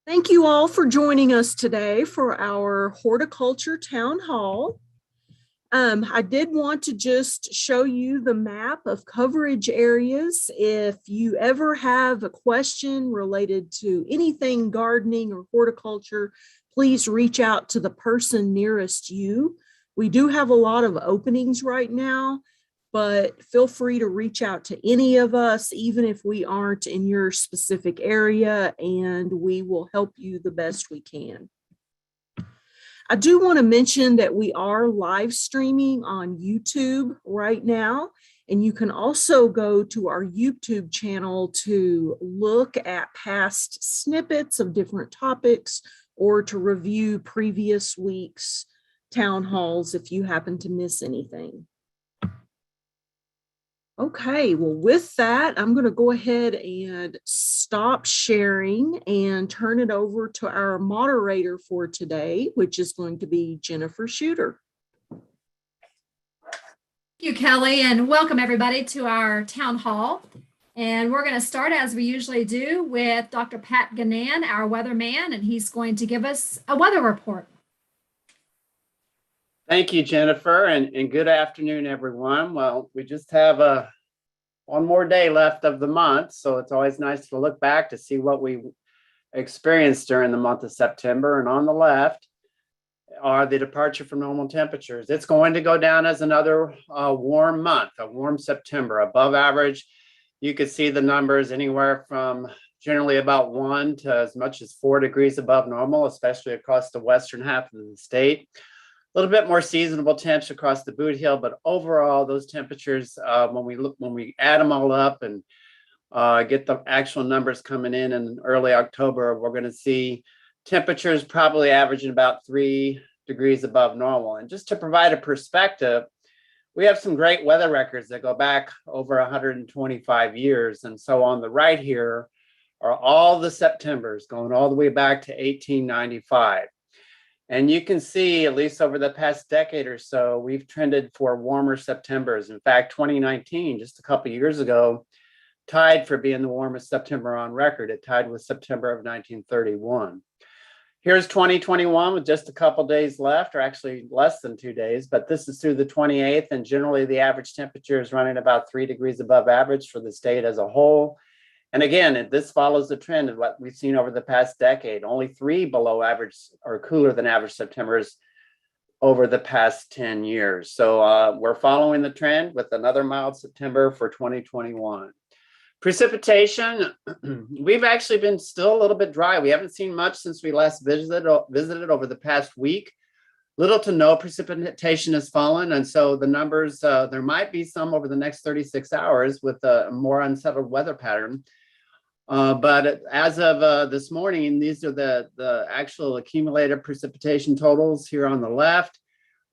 Thank you all for joining us today for our Horticulture Town Hall. I did want to just show you the map of coverage areas. If you ever have a question related to anything gardening or horticulture, please reach out to the person nearest you. We do have a lot of openings right now, but feel free to reach out to any of us, even if we aren't in your specific area, and we will help you the best we can. I do want to mention that we are live streaming on YouTube right now, and you can also go to our YouTube channel to look at past snippets of different topics or to review previous week's town halls if you happen to miss anything. Okay, well, with that, I'm going to go ahead and stop sharing and turn it over to our moderator for today, which is going to be Jennifer Shooter. Thank you, Kelly, and welcome everybody to our town hall. And we're going to start, as we usually do, with Dr. Pat Guinan, our weatherman, and he's going to give us a weather report. Thank you, Jennifer, and good afternoon, everyone. Well, we just have one more day left of the month, so it's always nice to look back to see what we experienced during the month of September. And on the left are the departure from normal temperatures. It's going to go down as another warm month, a warm September, above average. You could see the numbers anywhere from generally about 1 to as much as 4 degrees above normal, especially across the western half of the state. A little bit more seasonable temps across the boot hill, but overall, those temperatures, when we add them all up and get the actual numbers coming in early October, we're going to see temperatures probably averaging about 3 degrees above normal. And just to provide a perspective, we have some great weather records that go back over 125 years. And so on the right here are all the Septembers going all the way back to 1895. And you can see, at least over the past decade or so, we've trended for warmer Septembers. In fact, 2019, just a couple of years ago, tied for being the warmest September on record. It tied with September of 1931. Here's 2021 with just a couple days left, or actually less than 2 days, but this is through the 28th. And generally, the average temperature is running about 3 degrees above average for the state as a whole. And again, this follows the trend of what we've seen over the past decade, only 3 below average or cooler than average Septembers over the past 10 years. So we're following the trend with another mild September for 2021. Precipitation, we've actually been still a little bit dry. We haven't seen much since we last visited over the past week. Little to no precipitation has fallen. And so the numbers, there might be some over the next 36 hours with a more unsettled weather pattern. But as of this morning, these are the actual accumulated precipitation totals here on the left.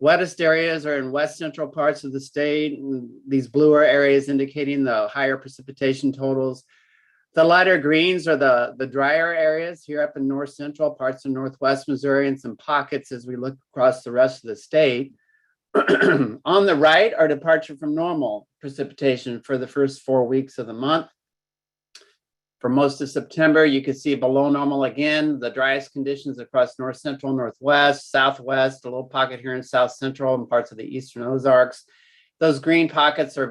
Wettest areas are in west central parts of the state. These bluer areas indicating the higher precipitation totals. The lighter greens are the drier areas here up in north central parts of northwest Missouri and some pockets as we look across the rest of the state. On the right are departure from normal precipitation for the first 4 weeks of the month. For most of September, you can see below normal again, the driest conditions across north central, northwest, southwest, a little pocket here in south central and parts of the eastern Ozarks. Those green pockets were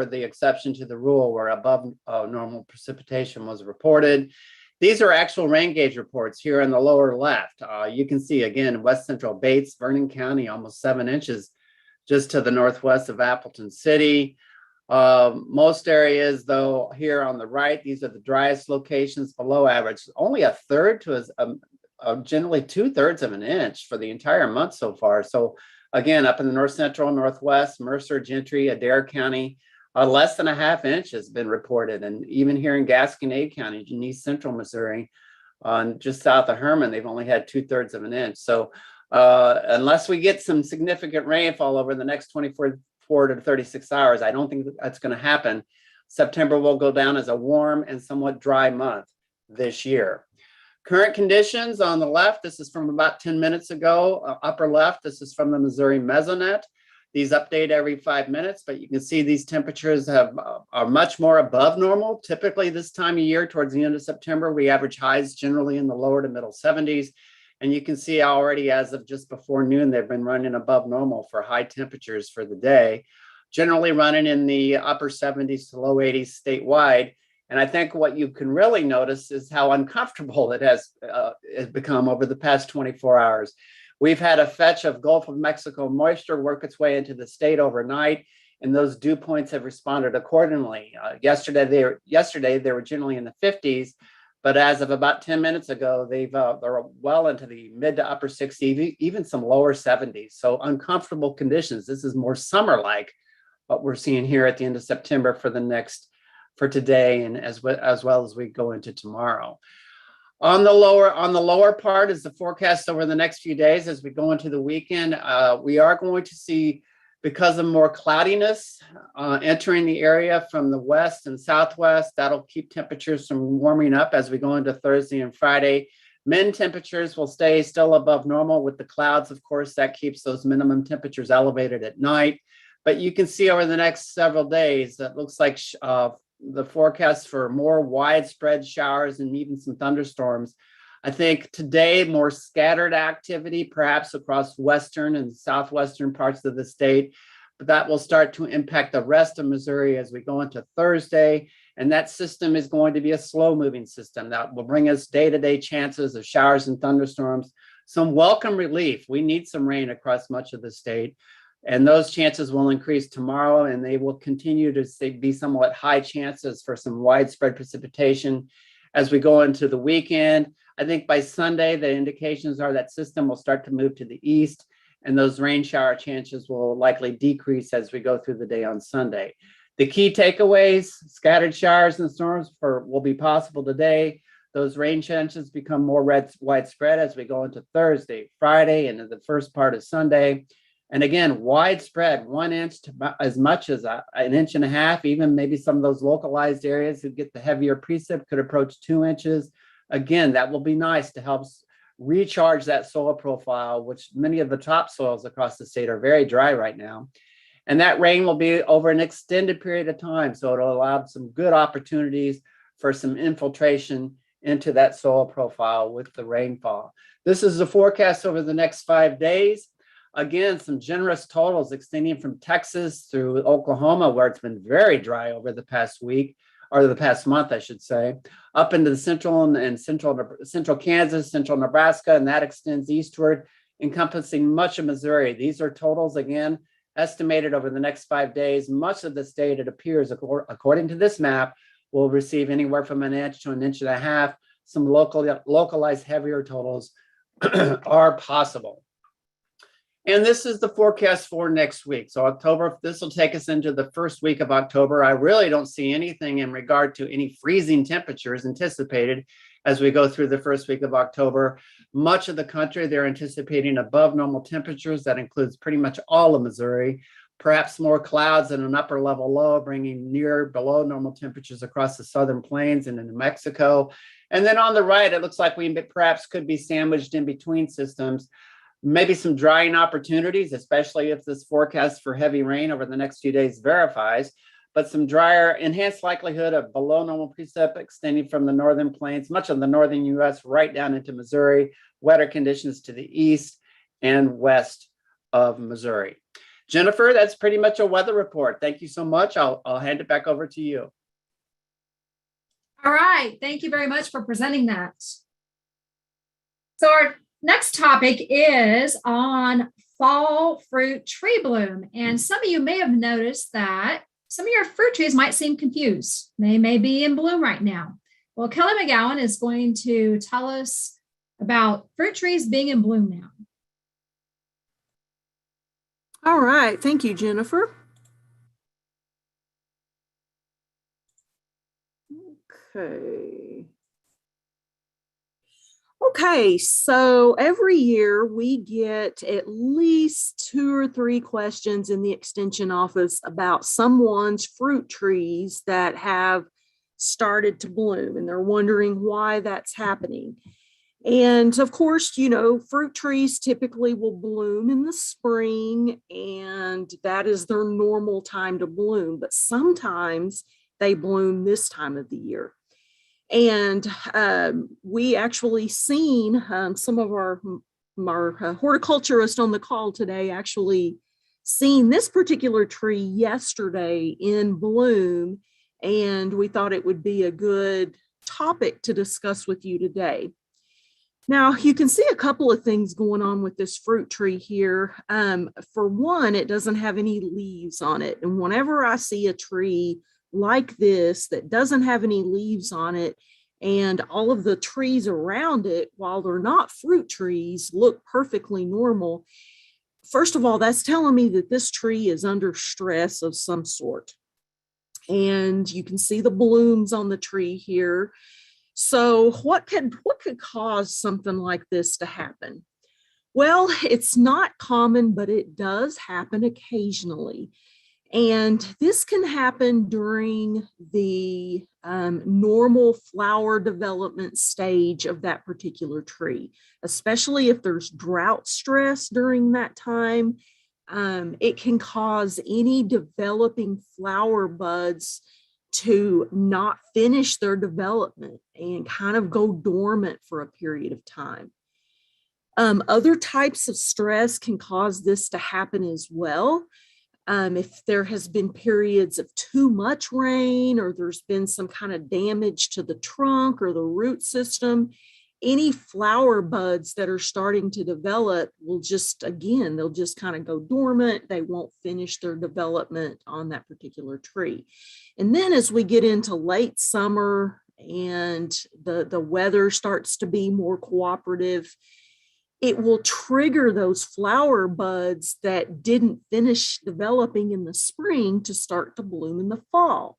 the exception to the rule where above normal precipitation was reported. These are actual rain gauge reports here in the lower left. You can see again, west central Bates, Vernon County, almost 7 inches just to the northwest of Appleton City. Most areas, though, here on the right, these are the driest locations below average. Only a third to generally 2/3 of an inch for the entire month so far. So again, up in the north central, northwest, Mercer, Gentry, Adair County, less than a half inch has been reported. And even here in Gasconade County, in east central Missouri, just south of Herman, they've only had 2/3 of an inch. So unless we get some significant rainfall over the next 24 to 36 hours, I don't think that's going to happen. September will go down as a warm and somewhat dry month this year. Current conditions on the left, this is from about 10 minutes ago. Upper left, this is from the Missouri Mesonet. These update every 5 minutes, but you can see these temperatures are much more above normal. Typically this time of year, towards the end of September, we average highs generally in the lower to middle 70s. And you can see already as of just before noon, they've been running above normal for high temperatures for the day, generally running in the upper 70s to low 80s statewide. And I think what you can really notice is how uncomfortable it has become over the past 24 hours. We've had a fetch of Gulf of Mexico moisture work its way into the state overnight, and those dew points have responded accordingly. Yesterday, they were generally in the 50s, but as of about 10 minutes ago, they're well into the mid to upper 60s, even some lower 70s. So uncomfortable conditions. This is more summer-like what we're seeing here at the end of September for today, and as well as we go into tomorrow. On the lower part is the forecast over the next few days as we go into the weekend. We are going to see, because of more cloudiness entering the area from the west and southwest, that'll keep temperatures from warming up as we go into Thursday and Friday. Min temperatures will stay still above normal with the clouds. Of course, that keeps those minimum temperatures elevated at night. But you can see over the next several days, that looks like the forecast for more widespread showers and even some thunderstorms. I think today, more scattered activity, perhaps across western and southwestern parts of the state, but that will start to impact the rest of Missouri as we go into Thursday. And that system is going to be a slow moving system that will bring us day-to-day chances of showers and thunderstorms, some welcome relief. We need some rain across much of the state. And those chances will increase tomorrow, and they will continue to be somewhat high chances for some widespread precipitation as we go into the weekend. I think by Sunday, the indications are that system will start to move to the east, and those rain shower chances will likely decrease as we go through the day on Sunday. The key takeaways: scattered showers and storms will be possible today. Those rain chances become more widespread as we go into Thursday, Friday, and in the first part of Sunday. And again, widespread, 1 inch to as much as an inch and a half, even maybe some of those localized areas who get the heavier precip could approach 2 inches. Again, that will be nice to help recharge that soil profile, which many of the topsoils across the state are very dry right now. And that rain will be over an extended period of time. So it'll allow some good opportunities for some infiltration into that soil profile with the rainfall. This is the forecast over the next 5 days. Again, some generous totals extending from Texas through Oklahoma, where it's been very dry over the past week, or the past month, I should say, up into the central Kansas, central Nebraska, and that extends eastward, encompassing much of Missouri. These are totals, again, estimated over the next 5 days. Much of the state, it appears, according to this map, will receive anywhere from an inch to an inch and a half. Some localized heavier totals are possible. And this is the forecast for next week. So October, this will take us into the first week of October. I really don't see anything in regard to any freezing temperatures anticipated as we go through the first week of October. Much of the country, they're anticipating above normal temperatures. That includes pretty much all of Missouri. Perhaps more clouds and an upper level low, bringing below normal temperatures across the southern plains and into Mexico. And then on the right, it looks like we perhaps could be sandwiched in between systems. Maybe some drying opportunities, especially if this forecast for heavy rain over the next few days verifies, but some drier, enhanced likelihood of below normal precip extending from the northern plains, much of the northern U.S. right down into Missouri, wetter conditions to the east and west of Missouri. Jennifer, that's pretty much a weather report. Thank you so much. I'll hand it back over to you. All right. Thank you very much for presenting that. So our next topic is on fall fruit tree bloom. And some of you may have noticed that some of your fruit trees might seem confused. They may be in bloom right now. Well, Kelly McGowan is going to tell us about fruit trees being in bloom now. All right. Thank you, Jennifer. Okay, so every year we get at least 2 or 3 questions in the extension office about someone's fruit trees that have started to bloom, and they're wondering why that's happening. And of course, fruit trees typically will bloom in the spring, and that is their normal time to bloom. But sometimes they bloom this time of the year. And we actually seen some of our horticulturists on the call today actually seen this particular tree yesterday in bloom, and we thought it would be a good topic to discuss with you today. Now, you can see a couple of things going on with this fruit tree here. For one, it doesn't have any leaves on it. And whenever I see a tree like this that doesn't have any leaves on it, and all of the trees around it, while they're not fruit trees, look perfectly normal, first of all, that's telling me that this tree is under stress of some sort. And you can see the blooms on the tree here. So what could cause something like this to happen? Well, it's not common, but it does happen occasionally. And this can happen during the normal flower development stage of that particular tree, especially if there's drought stress during that time. It can cause any developing flower buds to not finish their development and kind of go dormant for a period of time. Other types of stress can cause this to happen as well. If there has been periods of too much rain, or there's been some kind of damage to the trunk or the root system, any flower buds that are starting to develop will they'll just kind of go dormant. They won't finish their development on that particular tree. And then as we get into late summer and the weather starts to be more cooperative, it will trigger those flower buds that didn't finish developing in the spring to start to bloom in the fall.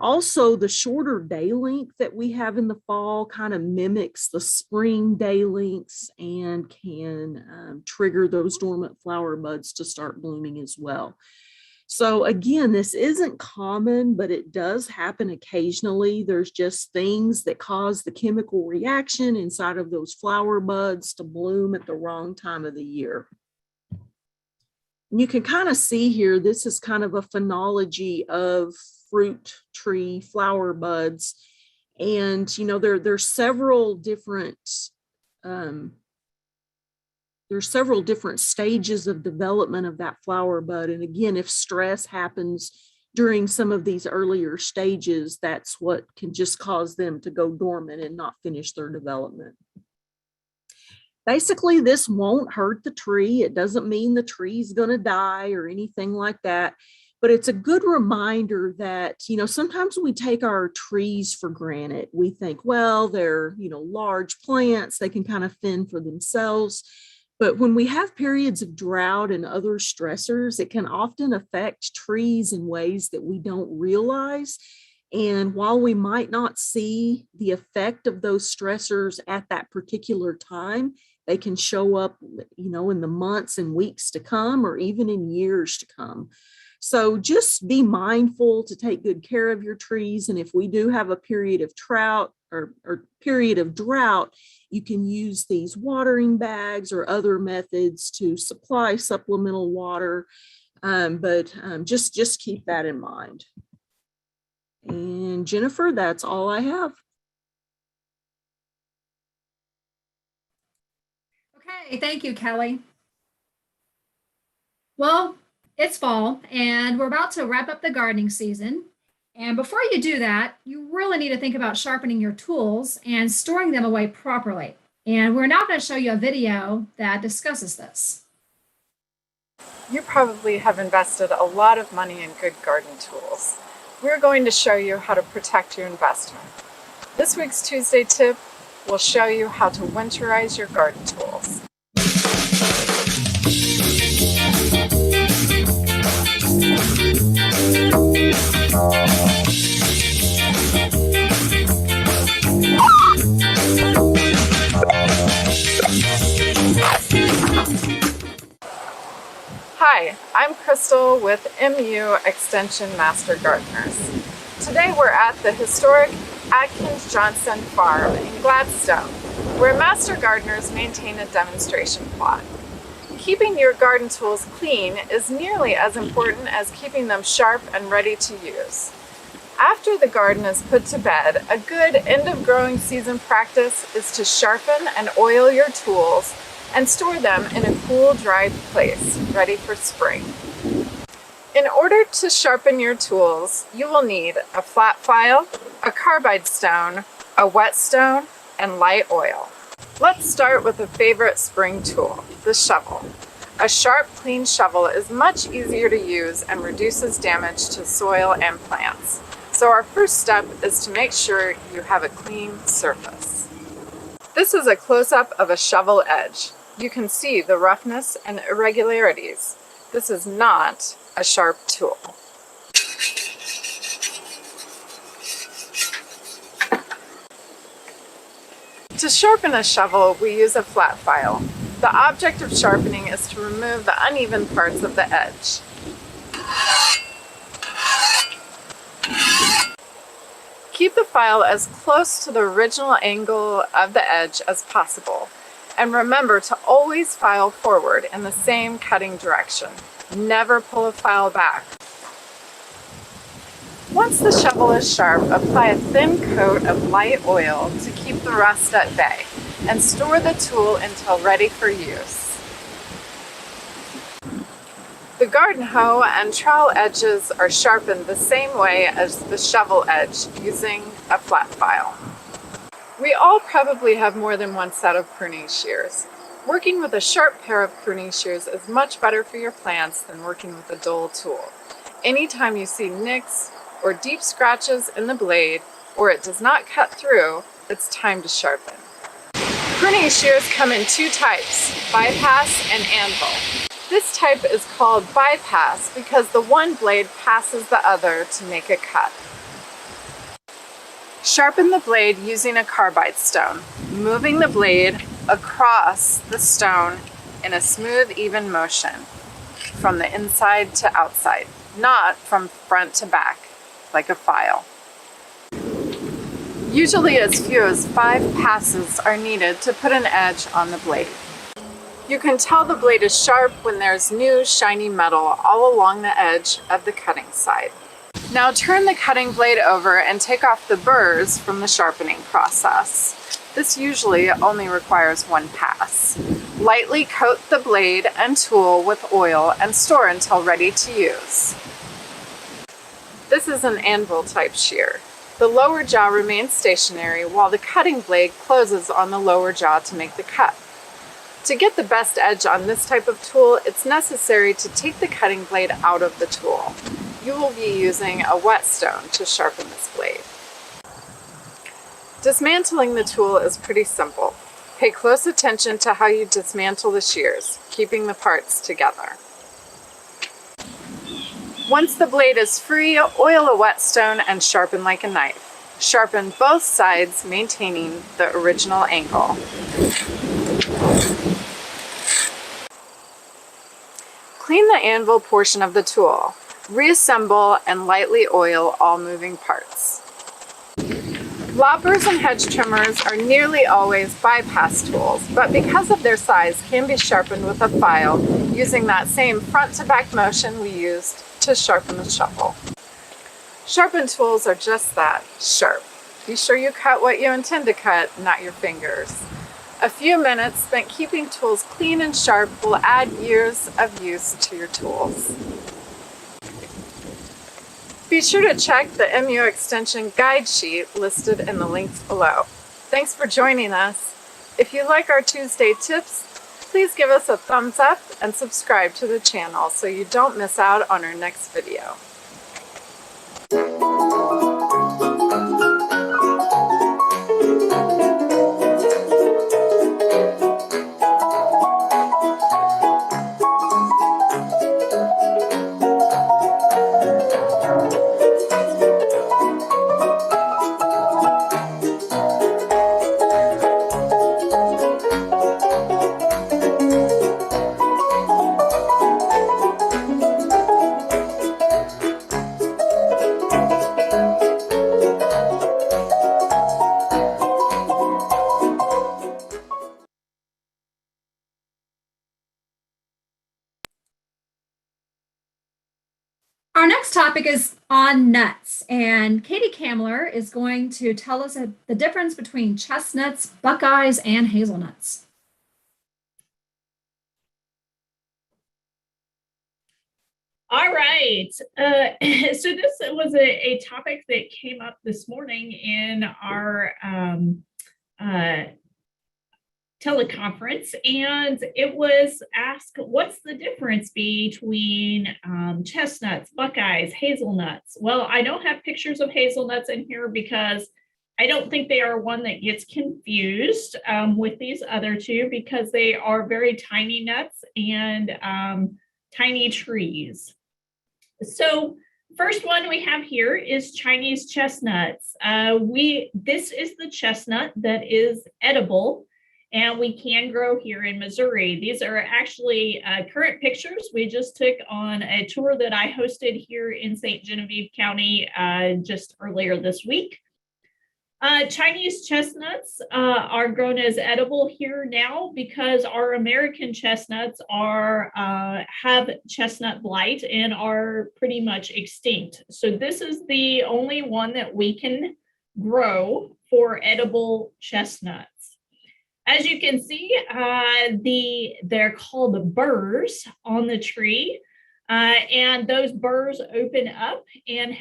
Also, the shorter day length that we have in the fall kind of mimics the spring day lengths and can trigger those dormant flower buds to start blooming as well. So again, this isn't common, but it does happen occasionally. There's just things that cause the chemical reaction inside of those flower buds to bloom at the wrong time of the year. And you can kind of see here, this is kind of a phenology of fruit tree flower buds. And, there's several different stages of development of that flower bud. And again, if stress happens during some of these earlier stages, that's what can just cause them to go dormant and not finish their development. Basically, this won't hurt the tree. It doesn't mean the tree's going to die or anything like that. But it's a good reminder that, sometimes we take our trees for granted. We think, well, they're, large plants. They can kind of fend for themselves. But when we have periods of drought and other stressors, it can often affect trees in ways that we don't realize. And while we might not see the effect of those stressors at that particular time, they can show up, in the months and weeks to come, or even in years to come. So just be mindful to take good care of your trees. And if we do have a period of drought, you can use these watering bags or other methods to supply supplemental water. But just keep that in mind. And Jennifer, that's all I have. Okay, thank you, Kelly. Well, it's fall and we're about to wrap up the gardening season. And before you do that, you really need to think about sharpening your tools and storing them away properly. And we're now going to show you a video that discusses this. You probably have invested a lot of money in good garden tools. We're going to show you how to protect your investment. This week's Tuesday tip will show you how to winterize your garden tools. Hi, I'm Crystal with MU Extension Master Gardeners. Today we're at the historic Atkins Johnson Farm in Gladstone. where master gardeners maintain a demonstration plot. Keeping your garden tools clean is nearly as important as keeping them sharp and ready to use. After the garden is put to bed, a good end of growing season practice is to sharpen and oil your tools and store them in a cool, dry place, ready for spring. In order to sharpen your tools, you will need a flat file, a carbide stone, a whetstone, and light oil. Let's start with a favorite spring tool, the shovel. A sharp, clean shovel is much easier to use and reduces damage to soil and plants. So our first step is to make sure you have a clean surface. This is a close-up of a shovel edge. You can see the roughness and irregularities. This is not a sharp tool. To sharpen a shovel, we use a flat file. The object of sharpening is to remove the uneven parts of the edge. Keep the file as close to the original angle of the edge as possible, and remember to always file forward in the same cutting direction. Never pull a file back. Once the shovel is sharp, apply a thin coat of light oil to keep the rust at bay, and store the tool until ready for use. The garden hoe and trowel edges are sharpened the same way as the shovel edge using a flat file. We all probably have more than one set of pruning shears. Working with a sharp pair of pruning shears is much better for your plants than working with a dull tool. Anytime you see nicks or deep scratches in the blade, or it does not cut through, it's time to sharpen. Pruning shears come in two types, bypass and anvil. This type is called bypass because the one blade passes the other to make a cut. Sharpen the blade using a carbide stone, moving the blade across the stone in a smooth, even motion from the inside to outside, not from front to back, like a file. Usually as few as 5 passes are needed to put an edge on the blade. You can tell the blade is sharp when there's new shiny metal all along the edge of the cutting side. Now turn the cutting blade over and take off the burrs from the sharpening process. This usually only requires 1 pass. Lightly coat the blade and tool with oil and store until ready to use. This is an anvil type shear. The lower jaw remains stationary while the cutting blade closes on the lower jaw to make the cut. To get the best edge on this type of tool, it's necessary to take the cutting blade out of the tool. You will be using a whetstone to sharpen this blade. Dismantling the tool is pretty simple. Pay close attention to how you dismantle the shears, keeping the parts together. Once the blade is free, oil a whetstone and sharpen like a knife. Sharpen both sides, maintaining the original angle. Clean the anvil portion of the tool. Reassemble and lightly oil all moving parts. Loppers and hedge trimmers are nearly always bypass tools, but because of their size can be sharpened with a file using that same front to back motion we used to sharpen the shovel. Sharpened tools are just that, sharp. Be sure you cut what you intend to cut, not your fingers. A few minutes spent keeping tools clean and sharp will add years of use to your tools. Be sure to check the MU Extension guide sheet listed in the links below. Thanks for joining us. If you like our Tuesday tips, please give us a thumbs up and subscribe to the channel so you don't miss out on our next video. topic is on nuts, and Katie Kamler is going to tell us the difference between chestnuts, buckeyes, and hazelnuts. All right. So this was a topic that came up this morning in our teleconference, and it was asked, what's the difference between chestnuts, buckeyes, hazelnuts? Well, I don't have pictures of hazelnuts in here because I don't think they are one that gets confused with these other two, because they are very tiny nuts and tiny trees. So first one we have here is Chinese chestnuts. This is the chestnut that is edible, and we can grow here in Missouri. These are actually current pictures we just took on a tour that I hosted here in St. Genevieve County just earlier this week. Chinese chestnuts are grown as edible here now because our American chestnuts have chestnut blight and are pretty much extinct. So this is the only one that we can grow for edible chestnuts. As you can see, they're called burrs on the tree. And those burrs open up and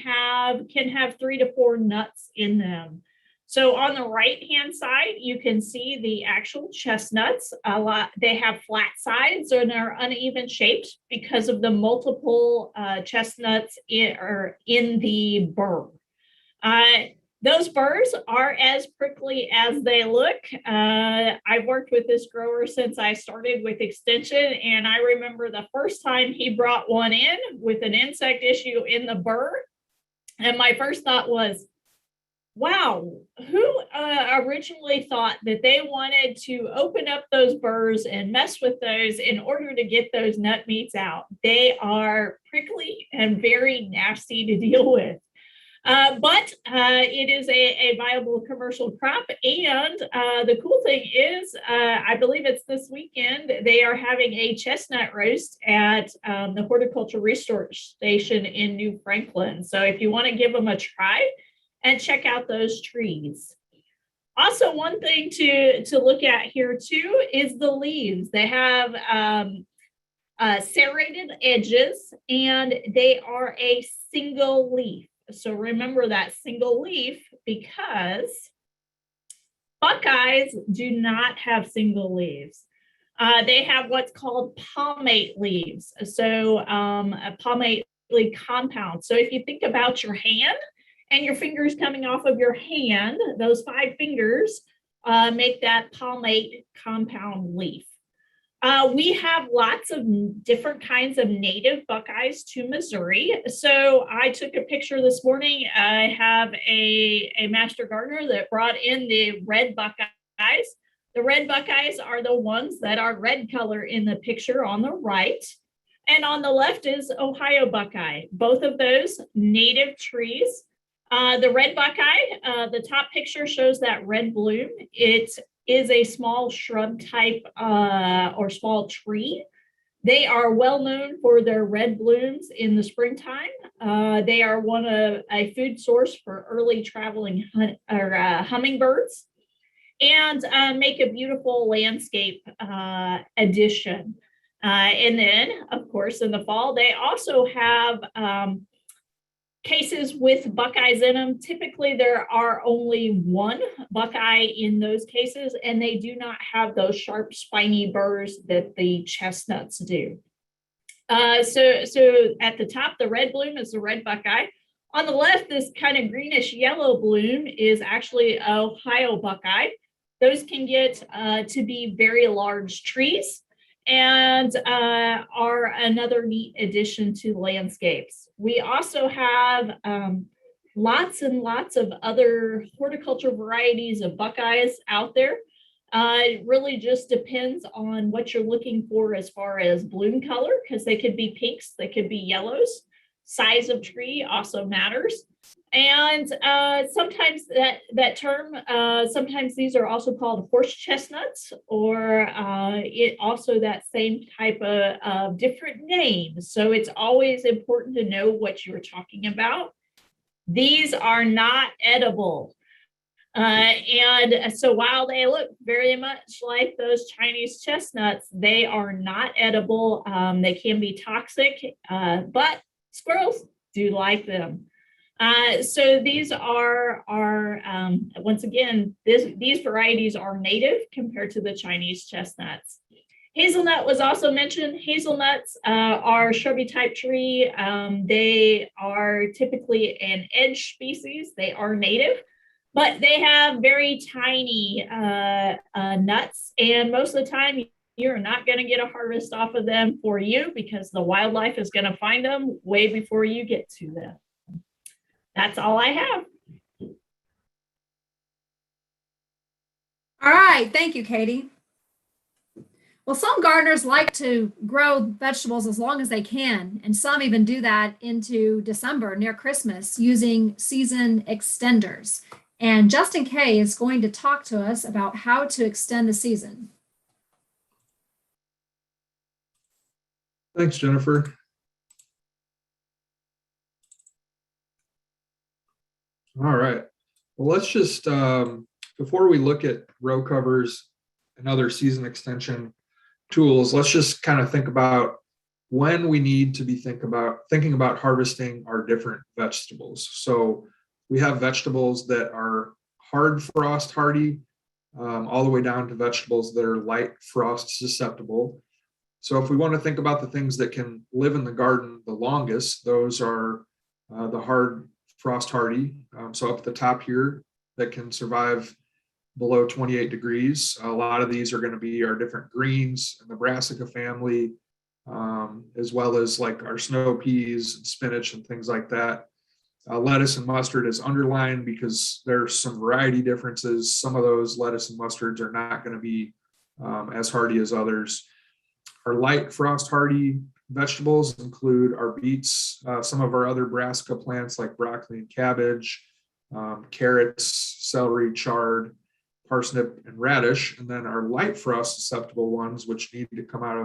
can have 3 to 4 nuts in them. So on the right-hand side, you can see the actual chestnuts. They have flat sides and are uneven shaped because of the multiple chestnuts in the burr. Those burrs are as prickly as they look. I've worked with this grower since I started with extension, and I remember the first time he brought one in with an insect issue in the burr. And my first thought was, wow, who originally thought that they wanted to open up those burrs and mess with those in order to get those nut meats out? They are prickly and very nasty to deal with. But it is a viable commercial crop. And the cool thing is, I believe it's this weekend, they are having a chestnut roast at the Horticulture Resource Station in New Franklin. So if you want to give them a try and check out those trees. Also, one thing to look at here too is the leaves. They have serrated edges, and they are a single leaf. So remember that single leaf, because buckeyes do not have single leaves. They have what's called palmate leaves. So a palmate compound. So if you think about your hand and your fingers coming off of your hand, those 5 fingers make that palmate compound leaf. We have lots of different kinds of native buckeyes to Missouri. So I took a picture this morning. I have a master gardener that brought in the red buckeyes. The red buckeyes are the ones that are red color in the picture on the right. And on the left is Ohio buckeye. Both of those native trees. The red buckeye, the top picture shows that red bloom. It is a small shrub type or small tree. They are well known for their red blooms in the springtime. They are a food source for early traveling hummingbirds, and make a beautiful landscape addition. And then, of course, in the fall, they also have cases with buckeyes in them. Typically, there are only 1 buckeye in those cases, and they do not have those sharp, spiny burrs that the chestnuts do. So at the top, the red bloom is the red buckeye. On the left, this kind of greenish yellow bloom is actually Ohio buckeye. Those can get to be very large trees, and are another neat addition to landscapes. We also have lots and lots of other horticulture varieties of buckeyes out there. It really just depends on what you're looking for as far as bloom color, because they could be pinks, they could be yellows. Size of tree also matters. And sometimes that term, sometimes these are also called horse chestnuts, or it also that same type of different names. So it's always important to know what you're talking about. These are not edible. And so while they look very much like those Chinese chestnuts, they are not edible. They can be toxic, but squirrels do like them. So these are once again, these varieties are native compared to the Chinese chestnuts. Hazelnut was also mentioned. Hazelnuts are shrubby type tree. They are typically an edge species. They are native, but they have very tiny nuts. And most of the time, you're not going to get a harvest off of them for you because the wildlife is going to find them way before you get to them. That's all I have. All right, thank you, Katie. Well, some gardeners like to grow vegetables as long as they can, and some even do that into December near Christmas using season extenders. And Justin Kay is going to talk to us about how to extend the season. Thanks, Jennifer. All right. Well, let's just, before we look at row covers and other season extension tools, let's just kind of think about when we need to be thinking about harvesting our different vegetables. So we have vegetables that are hard frost hardy, all the way down to vegetables that are light frost susceptible. So if we want to think about the things that can live in the garden the longest, those are the hard frost hardy. So up at the top here, that can survive below 28 degrees. A lot of these are going to be our different greens in the brassica family, as well as like our snow peas and spinach and things like that. Lettuce and mustard is underlined because there's some variety differences. Some of those lettuce and mustards are not going to be as hardy as others. Our light frost hardy vegetables include our beets, some of our other brassica plants like broccoli and cabbage, carrots, celery, chard, parsnip, and radish. And then our light frost susceptible ones, which need to come out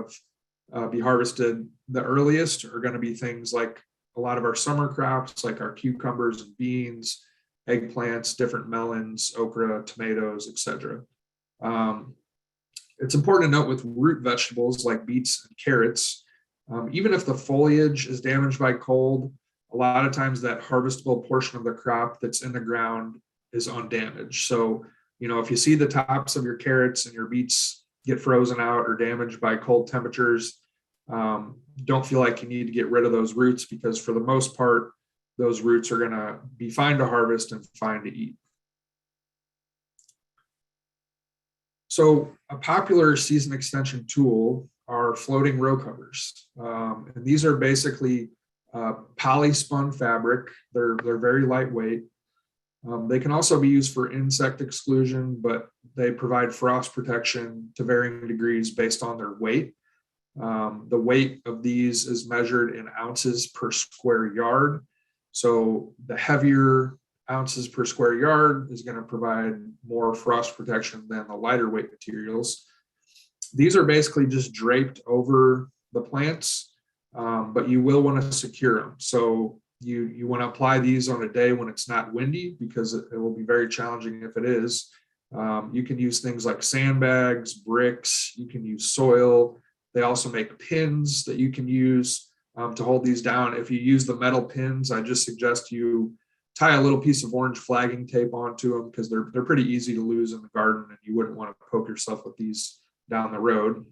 of, be harvested the earliest, are going to be things like a lot of our summer crops, like our cucumbers and beans, eggplants, different melons, okra, tomatoes, etc. It's important to note with root vegetables like beets and carrots, even if the foliage is damaged by cold, a lot of times that harvestable portion of the crop that's in the ground is undamaged. So, you know, if you see the tops of your carrots and your beets get frozen out or damaged by cold temperatures, don't feel like you need to get rid of those roots, because for the most part, those roots are going to be fine to harvest and fine to eat. So a popular season extension tool are floating row covers. And these are basically poly-spun fabric. They're very lightweight. They can also be used for insect exclusion, but they provide frost protection to varying degrees based on their weight. The weight of these is measured in ounces per square yard. So the heavier ounces per square yard is going to provide more frost protection than the lighter weight materials. These are basically just draped over the plants, but you will want to secure them. So you want to apply these on a day when it's not windy, because it will be very challenging if it is. You can use things like sandbags, bricks, you can use soil. They also make pins that you can use to hold these down. If you use the metal pins, I just suggest you tie a little piece of orange flagging tape onto them, because they're pretty easy to lose in the garden, and you wouldn't want to poke yourself with these down the road.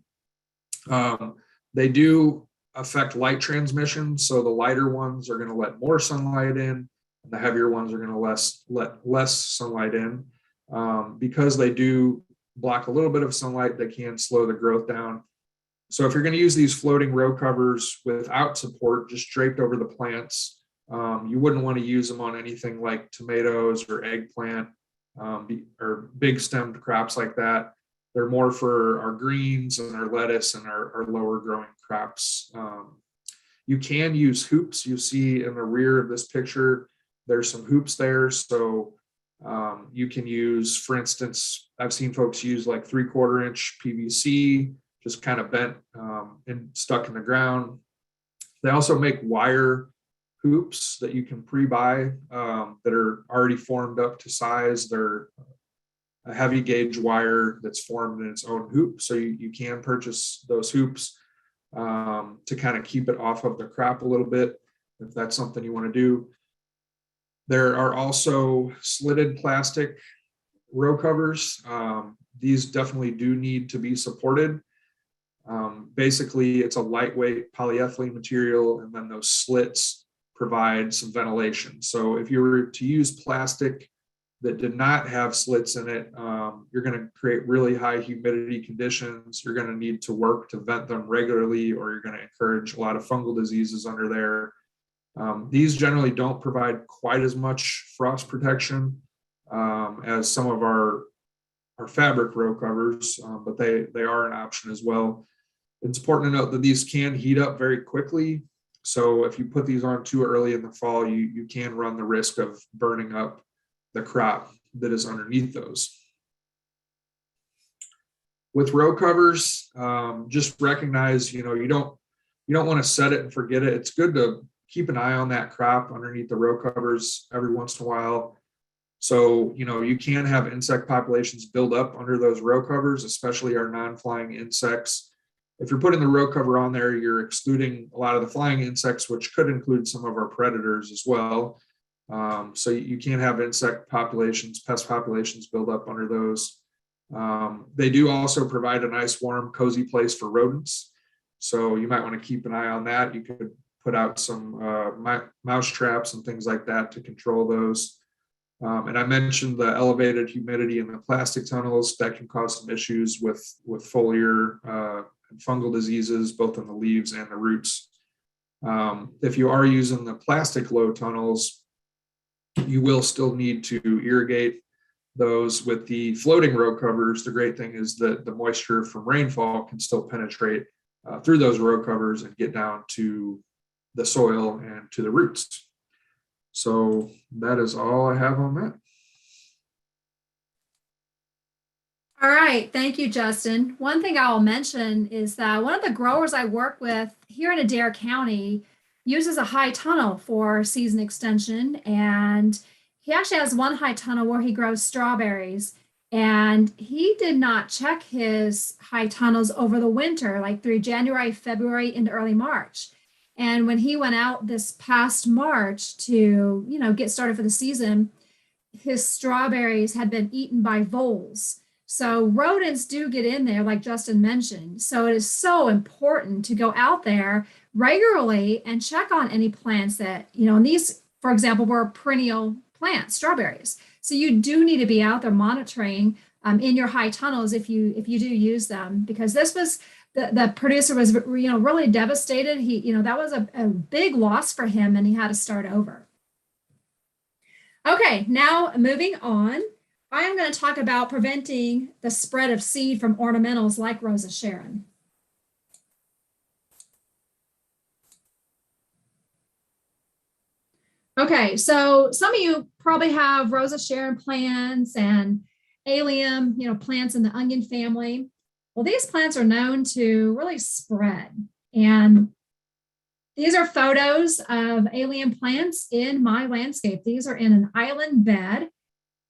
They do affect light transmission, so the lighter ones are going to let more sunlight in, and the heavier ones are going to let less sunlight in. Because they do block a little bit of sunlight, they can slow the growth down. So if you're going to use these floating row covers without support, just draped over the plants, you wouldn't want to use them on anything like tomatoes or eggplant, or big stemmed crops like that. They're more for our greens and our lettuce and our lower growing crops. You can use hoops. You see in the rear of this picture, There's some hoops there. So you can use, for instance, I've seen folks use like 3/4 inch PVC, just kind of bent and stuck in the ground. They also make wire hoops that you can pre-buy that are already formed up to size. They're a heavy gauge wire that's formed in its own hoop. So you can purchase those hoops to kind of keep it off of the crop a little bit, if that's something you want to do. There are also slitted plastic row covers. These definitely do need to be supported. Basically, it's a lightweight polyethylene material, and then those slits provide some ventilation. So if you were to use plastic that did not have slits in it, you're going to create really high humidity conditions. You're going to need to work to vent them regularly, or you're going to encourage a lot of fungal diseases under there. These generally don't provide quite as much frost protection as some of our fabric row covers, but they are an option as well. It's important to note that these can heat up very quickly. So if you put these on too early in the fall, you can run the risk of burning up the crop that is underneath those. With row covers, just recognize, you don't want to set it and forget it. It's good to keep an eye on that crop underneath the row covers every once in a while. So, you can have insect populations build up under those row covers, especially our non-flying insects. If you're putting the row cover on there, you're excluding a lot of the flying insects, which could include some of our predators as well. So you can have insect populations, pest populations build up under those. They do also provide a nice, warm, cozy place for rodents. So you might want to keep an eye on that. You could put out some mouse traps and things like that to control those. And I mentioned the elevated humidity in the plastic tunnels that can cause some issues with foliar and fungal diseases, both in the leaves and the roots. If you are using the plastic low tunnels, you will still need to irrigate those. With the floating row covers, the great thing is that the moisture from rainfall can still penetrate through those row covers and get down to the soil and to the roots. So that is all I have on that. All right, thank you, Justin. One thing I'll mention is that one of the growers I work with here in Adair County uses a high tunnel for season extension, and he actually has one high tunnel where he grows strawberries, and he did not check his high tunnels over the winter, like through January, February, into early March. And when he went out this past March to, get started for the season, his strawberries had been eaten by voles. So rodents do get in there, like Justin mentioned. So it is so important to go out there regularly and check on any plants that, and these, for example, were perennial plants, strawberries. So you do need to be out there monitoring in your high tunnels if you do use them, because this was the producer was really devastated. He that was a big loss for him, and he had to start over. Okay, now moving on, I am going to talk about preventing the spread of seed from ornamentals like Rosa Sharon. Okay, so some of you probably have Rosa Sharon plants and allium, plants in the onion family. Well, these plants are known to really spread. And these are photos of allium plants in my landscape. These are in an island bed,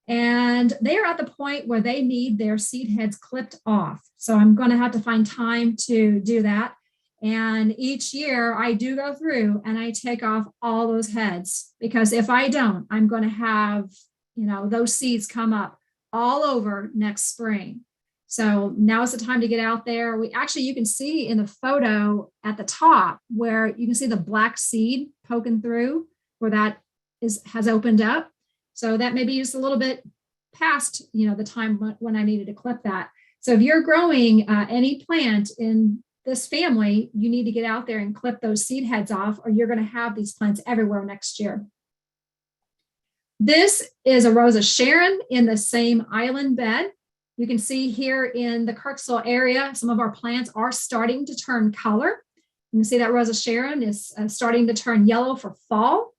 and they are at the point where they need their seed heads clipped off. So I'm going to have to find time to do that. And each year I do go through and I take off all those heads, because if I don't, I'm going to have, those seeds come up all over next spring. So now is the time to get out there. You can see in the photo at the top where you can see the black seed poking through where that has opened up. So that may be just a little bit past, the time when I needed to clip that. So if you're growing any plant in this family, you need to get out there and clip those seed heads off, or you're going to have these plants everywhere next year. This is a Rosa Sharon in the same island bed. You can see here in the Kirksville area, some of our plants are starting to turn color. You can see that Rosa Sharon is starting to turn yellow for fall.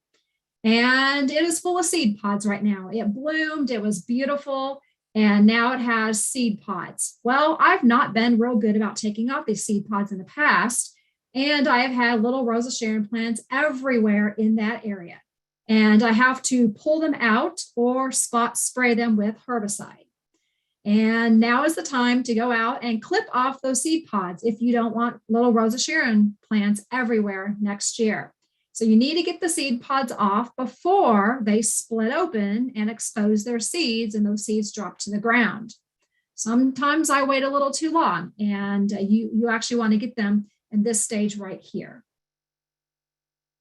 And it is full of seed pods right now. It bloomed, it was beautiful, and now it has seed pods. Well, I've not been real good about taking off these seed pods in the past, and I have had little Rosa Sharon plants everywhere in that area. And I have to pull them out or spot spray them with herbicide. And now is the time to go out and clip off those seed pods if you don't want little Rosa Sharon plants everywhere next year. So you need to get the seed pods off before they split open and expose their seeds, and those seeds drop to the ground. Sometimes I wait a little too long, and you actually want to get them in this stage right here.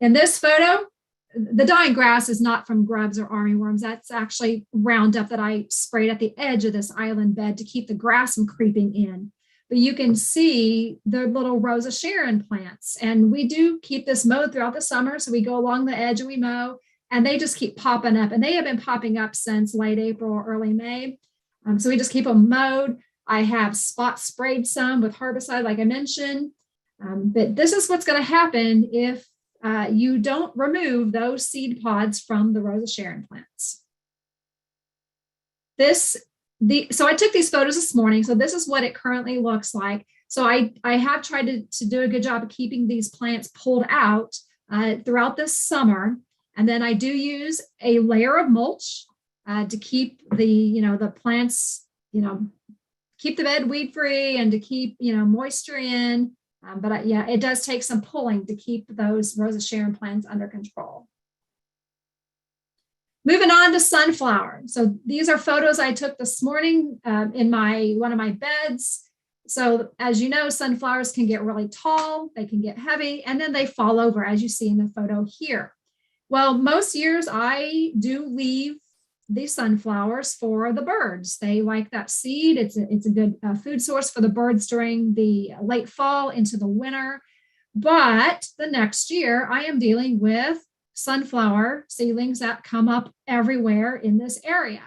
In this photo, the dying grass is not from grubs or armyworms. That's actually Roundup that I sprayed at the edge of this island bed to keep the grass from creeping in. But you can see the little Rosa Sharon plants. And we do keep this mowed throughout the summer. So we go along the edge and we mow, and they just keep popping up. And they have been popping up since late April or early May. So we just keep them mowed. I have spot sprayed some with herbicide, like I mentioned. But this is what's going to happen if you don't remove those seed pods from the Rosa Sharon plants. So I took these photos this morning. So this is what it currently looks like. So I have tried to do a good job of keeping these plants pulled out throughout this summer. And then I do use a layer of mulch to keep the plants, keep the bed weed free and to keep, moisture in. But it does take some pulling to keep those Rosa Sharon plants under control. Moving on to sunflower. So these are photos I took this morning in one of my beds. So as you know, sunflowers can get really tall, they can get heavy, and then they fall over, as you see in the photo here. Well, most years I do leave these sunflowers for the birds. They like that seed. It's a good food source for the birds during the late fall into the winter. But the next year I am dealing with sunflower seedlings that come up everywhere in this area.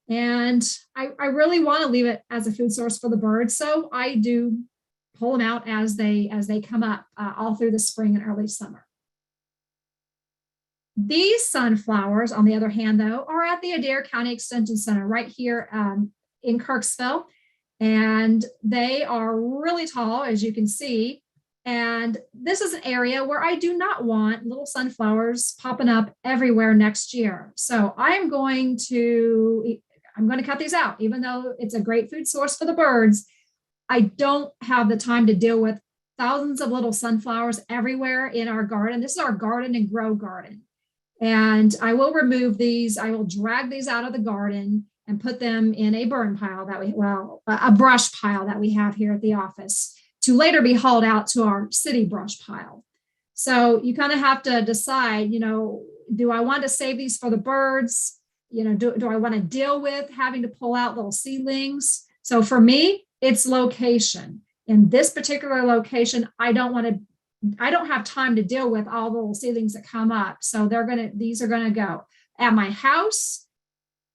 And I really want to leave it as a food source for the birds. So I do pull them out as they come up all through the spring and early summer. These sunflowers, on the other hand, though, are at the Adair County Extension Center right here in Kirksville. And they are really tall, as you can see. And this is an area where I do not want little sunflowers popping up everywhere next year. So I'm going to cut these out. Even though it's a great food source for the birds, I don't have the time to deal with thousands of little sunflowers everywhere in our garden. This is our garden and grow garden. And I will remove these. I will drag these out of the garden and put them in a burn pile a brush pile that we have here at the office to later be hauled out to our city brush pile. So you kind of have to decide, do I want to save these for the birds? Do I want to deal with having to pull out little seedlings? So for me, it's location. In this particular location, I don't have time to deal with all the little seedlings that come up. So these are gonna go. At my house,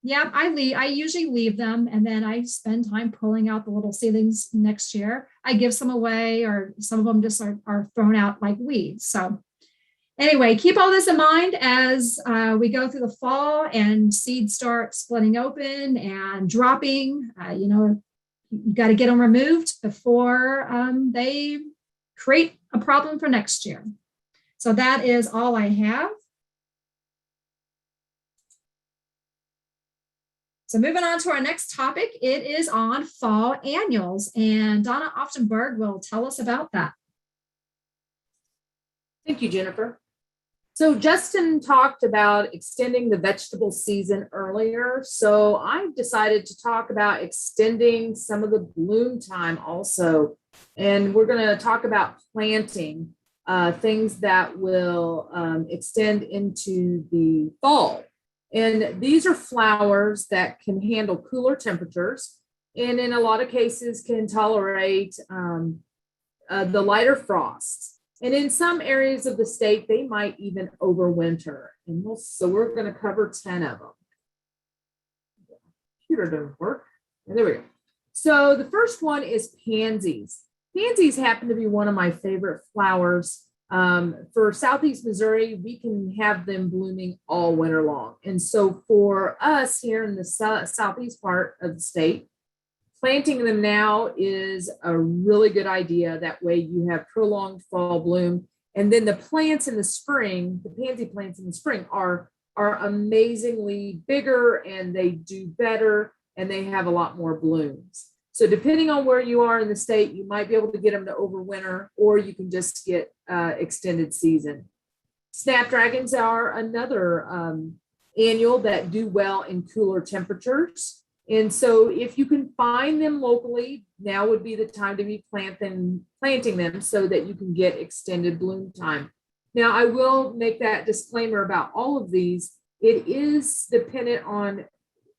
I usually leave them, and then I spend time pulling out the little seedlings next year. I give some away, or some of them just are thrown out like weeds. So anyway, keep all this in mind as we go through the fall and seeds start splitting open and dropping. You got to get them removed before they create a problem for next year. So that is all I have. So moving on to our next topic, it is on fall annuals, and Donna Oftenberg will tell us about that. Thank you, Jennifer. So Justin talked about extending the vegetable season earlier. So I've decided to talk about extending some of the bloom time also. And we're going to talk about planting things that will extend into the fall. And these are flowers that can handle cooler temperatures, and in a lot of cases can tolerate the lighter frosts. And in some areas of the state, they might even overwinter. And so we're going to cover 10 of them. Computer doesn't work. And there we go. So the first one is pansies. Pansies happen to be one of my favorite flowers For Southeast Missouri, we can have them blooming all winter long. And so for us here in the southeast part of the state, planting them now is a really good idea. That way you have prolonged fall bloom. And then the plants in the spring, the pansy plants in the spring are amazingly bigger, and they do better, and they have a lot more blooms. So depending on where you are in the state, you might be able to get them to overwinter, or you can just get extended season. Snapdragons are another annual that do well in cooler temperatures. And so if you can find them locally, now would be the time to be planting them so that you can get extended bloom time. Now, I will make that disclaimer about all of these. It is dependent on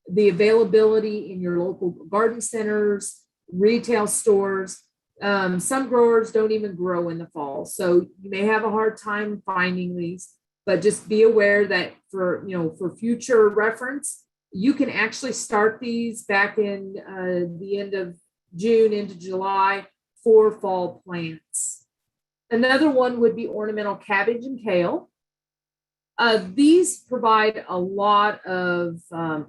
the availability in your local garden centers, retail stores. Some growers don't even grow in the fall, so you may have a hard time finding these, but just be aware that for future reference, you can actually start these back in the end of June into July for fall plants. Another one would be ornamental cabbage and kale. These provide a lot of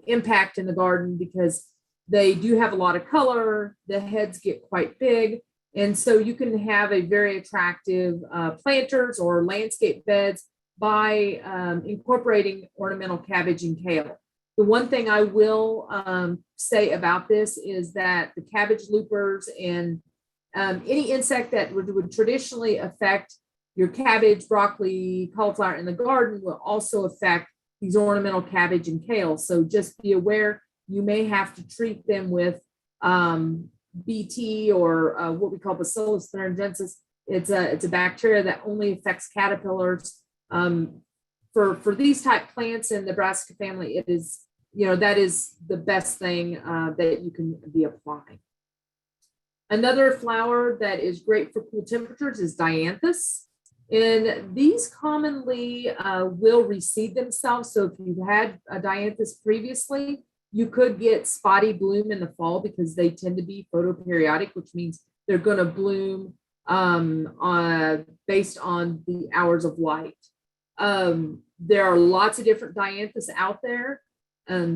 impact in the garden because they do have a lot of color. The heads get quite big. And so you can have a very attractive planters or landscape beds by incorporating ornamental cabbage and kale. The one thing I will say about this is that the cabbage loopers and any insect that would traditionally affect your cabbage, broccoli, cauliflower in the garden will also affect these ornamental cabbage and kale. So just be aware, you may have to treat them with BT or what we call Bacillus thuringiensis. It's a bacteria that only affects caterpillars. For these type plants in the brassica family, it is, that is the best thing that you can be applying. Another flower that is great for cool temperatures is dianthus. And these commonly will reseed themselves. So if you've had a dianthus previously, you could get spotty bloom in the fall because they tend to be photoperiodic, which means they're going to bloom based on the hours of light. There are lots of different dianthus out there.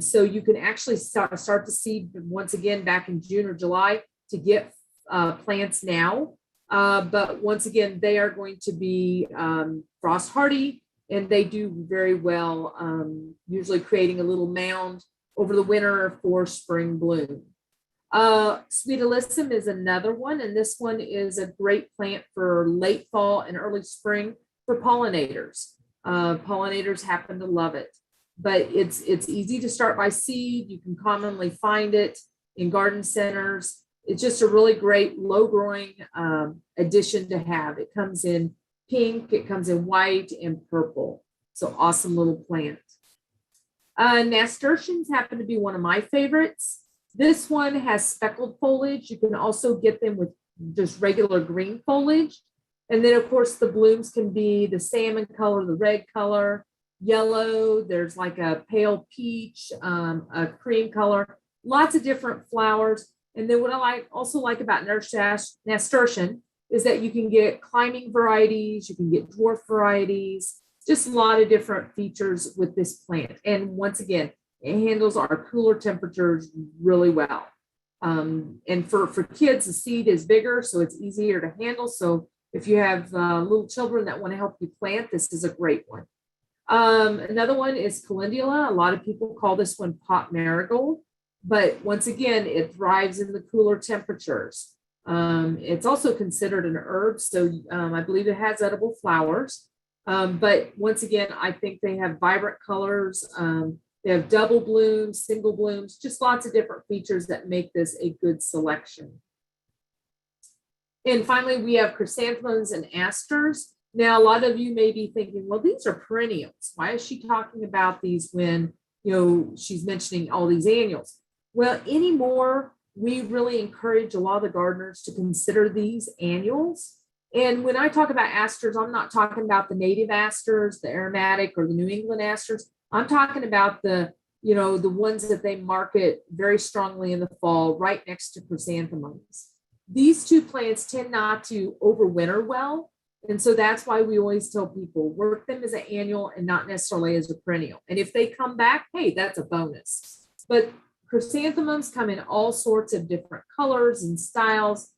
So you can actually start to seed once again back in June or July to get plants now. But once again, they are going to be frost hardy, and they do very well, usually creating a little mound over the winter for spring bloom. Sweet alyssum is another one, and this one is a great plant for late fall and early spring for pollinators. Pollinators happen to love it, but it's easy to start by seed. You can commonly find it in garden centers. It's just a really great low growing addition to have. It comes in pink, it comes in white and purple. So awesome little plant. Nasturtiums happen to be one of my favorites. This one has speckled foliage. You can also get them with just regular green foliage. And then of course the blooms can be the salmon color, the red color, yellow. There's like a pale peach, a cream color, lots of different flowers. And then what I also like about nasturtium is that you can get climbing varieties, you can get dwarf varieties, just a lot of different features with this plant. And once again, it handles our cooler temperatures really well. And for kids, the seed is bigger, so it's easier to handle. So if you have little children that want to help you plant, this is a great one. Another one is calendula. A lot of people call this one pot marigold. But once again, it thrives in the cooler temperatures. It's also considered an herb, so I believe it has edible flowers. But once again, I think they have vibrant colors. They have double blooms, single blooms, just lots of different features that make this a good selection. And finally, we have chrysanthemums and asters. Now, a lot of you may be thinking, well, these are perennials. Why is she talking about these when she's mentioning all these annuals? Well, anymore, we really encourage a lot of the gardeners to consider these annuals. And when I talk about asters, I'm not talking about the native asters, the aromatic or the New England asters. I'm talking about the ones that they market very strongly in the fall, right next to chrysanthemums. These two plants tend not to overwinter well. And so that's why we always tell people work them as an annual and not necessarily as a perennial. And if they come back, hey, that's a bonus. But chrysanthemums come in all sorts of different colors and styles.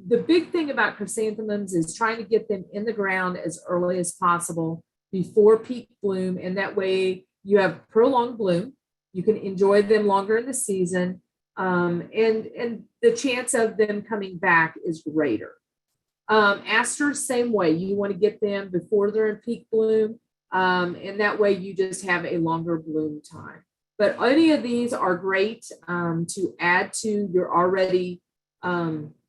The big thing about chrysanthemums is trying to get them in the ground as early as possible before peak bloom. And that way you have prolonged bloom. You can enjoy them longer in the season. And the chance of them coming back is greater. Asters, same way. You want to get them before they're in peak bloom. And that way you just have a longer bloom time. But any of these are great to add to your already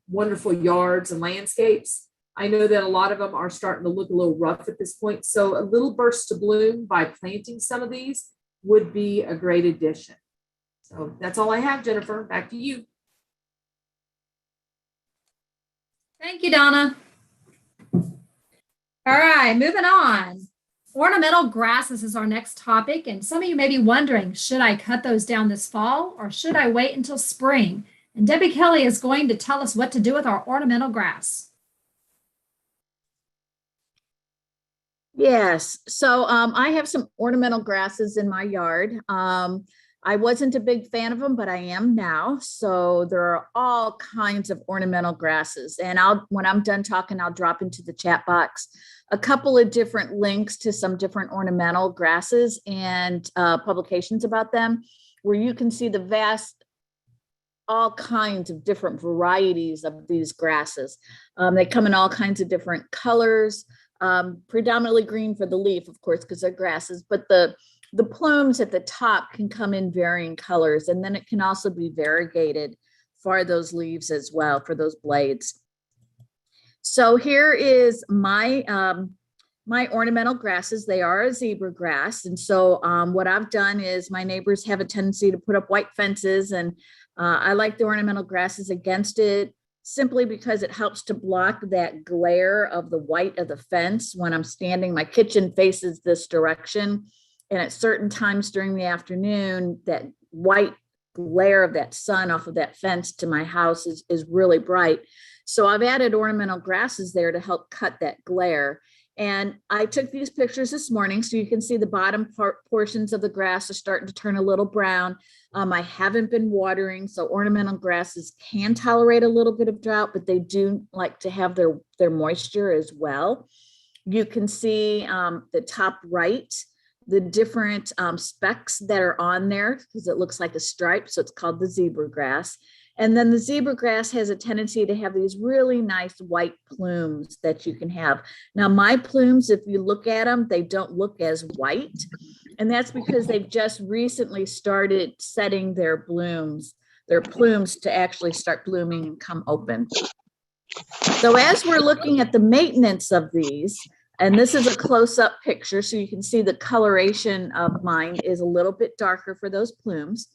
wonderful yards and landscapes. I know that a lot of them are starting to look a little rough at this point. So a little burst to bloom by planting some of these would be a great addition. So that's all I have, Jennifer. Back to you. Thank you, Donna. All right, moving on. Ornamental grasses is our next topic. And some of you may be wondering, should I cut those down this fall or should I wait until spring? And Debbie Kelly is going to tell us what to do with our ornamental grass. Yes, so I have some ornamental grasses in my yard. I wasn't a big fan of them, but I am now. So there are all kinds of ornamental grasses. And when I'm done talking, I'll drop into the chat box a couple of different links to some different ornamental grasses and publications about them, where you can see all kinds of different varieties of these grasses. They come in all kinds of different colors, predominantly green for the leaf, of course, because they're grasses, but the plumes at the top can come in varying colors, and then it can also be variegated for those leaves as well, for those blades. So here is my ornamental grasses. They are a zebra grass. And so what I've done is my neighbors have a tendency to put up white fences, and I like the ornamental grasses against it simply because it helps to block that glare of the white of the fence when I'm standing. My kitchen faces this direction, and at certain times during the afternoon, that white glare of that sun off of that fence to my house is really bright. So I've added ornamental grasses there to help cut that glare. And I took these pictures this morning so you can see the bottom portions of the grass are starting to turn a little brown. I haven't been watering, so ornamental grasses can tolerate a little bit of drought, but they do like to have their moisture as well. You can see the top right, the different specks that are on there because it looks like a stripe. So it's called the zebra grass. And then the zebra grass has a tendency to have these really nice white plumes that you can have. Now, my plumes, if you look at them, they don't look as white. And that's because they've just recently started setting their plumes to actually start blooming and come open. So as we're looking at the maintenance of these, and this is a close-up picture, so you can see the coloration of mine is a little bit darker for those plumes.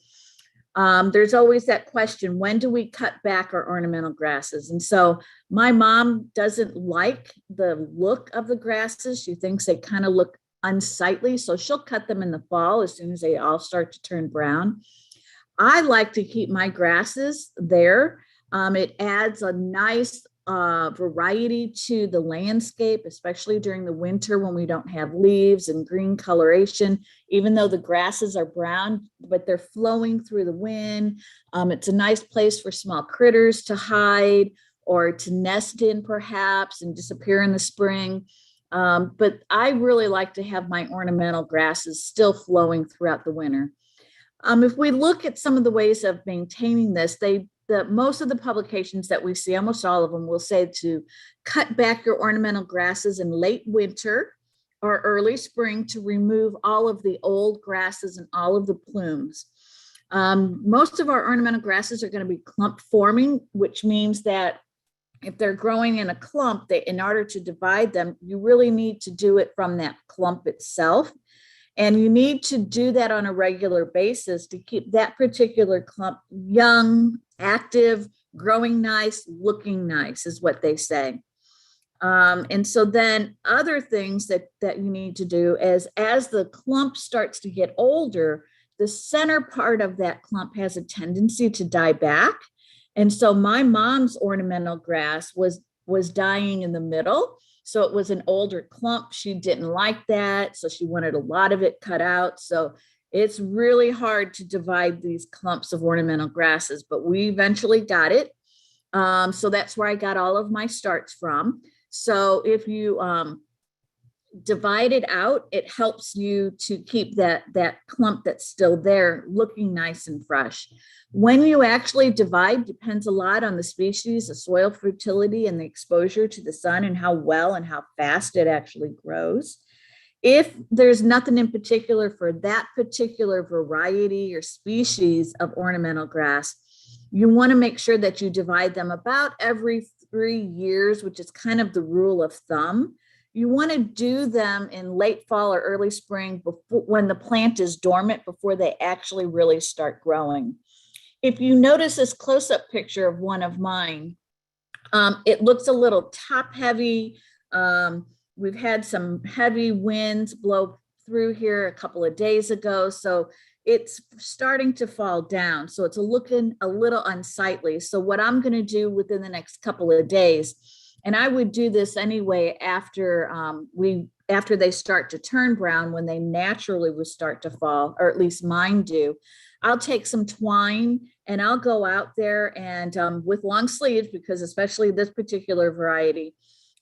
There's always that question, when do we cut back our ornamental grasses? And so my mom doesn't like the look of the grasses. She thinks they kind of look unsightly. So she'll cut them in the fall as soon as they all start to turn brown. I like to keep my grasses there. It adds a nice variety to the landscape, especially during the winter when we don't have leaves and green coloration, even though the grasses are brown, but they're flowing through the wind. It's a nice place for small critters to hide or to nest in perhaps and disappear in the spring. But I really like to have my ornamental grasses still flowing throughout the winter. If we look at some of the ways of maintaining this, most of the publications that we see, almost all of them, will say to cut back your ornamental grasses in late winter or early spring to remove all of the old grasses and all of the plumes. Most of our ornamental grasses are going to be clump forming, which means that if they're growing in a clump, in order to divide them, you really need to do it from that clump itself. And you need to do that on a regular basis to keep that particular clump young, active, growing nice, looking nice is what they say. And so then other things that you need to do is as the clump starts to get older, the center part of that clump has a tendency to die back. And so my mom's ornamental grass was dying in the middle. So it was an older clump. She didn't like that. So she wanted a lot of it cut out. So it's really hard to divide these clumps of ornamental grasses, but we eventually got it. So that's where I got all of my starts from. So if you divide it out, it helps you to keep that clump that's still there looking nice and fresh. When you actually divide, depends a lot on the species, the soil fertility, and the exposure to the sun, and how well and how fast it actually grows. If there's nothing in particular for that particular variety or species of ornamental grass, you want to make sure that you divide them about every 3 years, which is kind of the rule of thumb. You want to do them in late fall or early spring, before, when the plant is dormant, before they actually really start growing. If you notice this close-up picture of one of mine, it looks a little top heavy. We've had some heavy winds blow through here a couple of days ago, so it's starting to fall down. So it's looking a little unsightly. So what I'm going to do within the next couple of days, and I would do this anyway after after they start to turn brown, when they naturally would start to fall, or at least mine do. I'll take some twine and I'll go out there and with long sleeves, because especially this particular variety